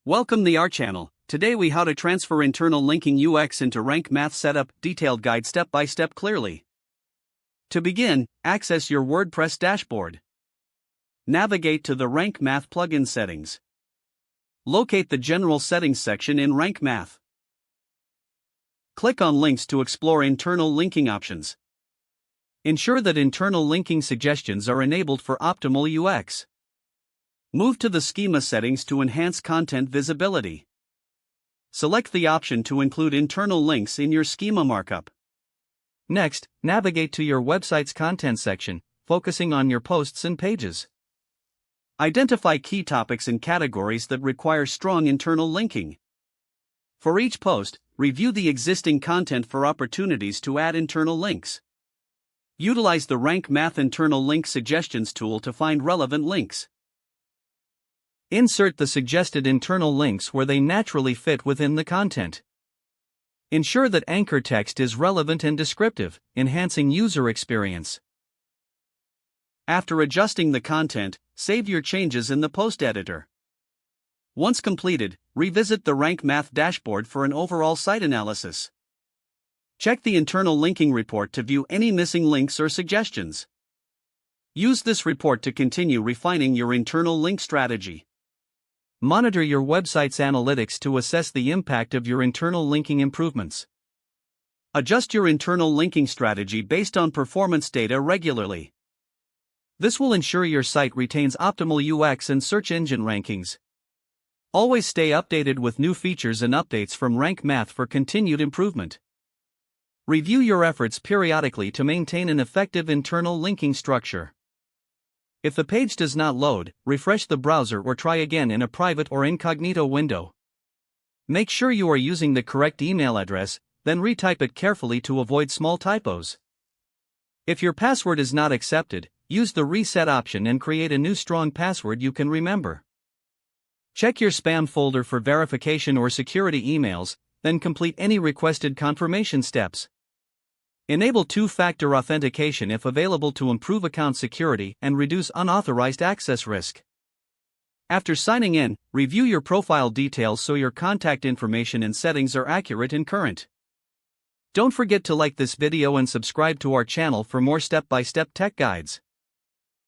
Welcome to our channel. Today we how to transfer internal linking UX into Rank Math setup, detailed guide step by step clearly. To begin, access your WordPress dashboard. Navigate to the Rank Math plugin settings. Locate the General Settings section in Rank Math. Click on Links to explore internal linking options. Ensure that internal linking suggestions are enabled for optimal UX. Move to the schema settings to enhance content visibility. Select the option to include internal links in your schema markup. Next, navigate to your website's content section, focusing on your posts and pages. Identify key topics and categories that require strong internal linking. For each post, review the existing content for opportunities to add internal links. Utilize the Rank Math Internal Link Suggestions tool to find relevant links. Insert the suggested internal links where they naturally fit within the content. Ensure that anchor text is relevant and descriptive, enhancing user experience. After adjusting the content, save your changes in the post editor. Once completed, revisit the Rank Math dashboard for an overall site analysis. Check the internal linking report to view any missing links or suggestions. Use this report to continue refining your internal link strategy. Monitor your website's analytics to assess the impact of your internal linking improvements. Adjust your internal linking strategy based on performance data regularly. This will ensure your site retains optimal UX and search engine rankings. Always stay updated with new features and updates from Rank Math for continued improvement. Review your efforts periodically to maintain an effective internal linking structure. If the page does not load, refresh the browser or try again in a private or incognito window. Make sure you are using the correct email address, then retype it carefully to avoid small typos. If your password is not accepted, use the reset option and create a new strong password you can remember. Check your spam folder for verification or security emails, then complete any requested confirmation steps. Enable two-factor authentication if available to improve account security and reduce unauthorized access risk. After signing in, review your profile details so your contact information and settings are accurate and current. Don't forget to like this video and subscribe to our channel for more step-by-step tech guides.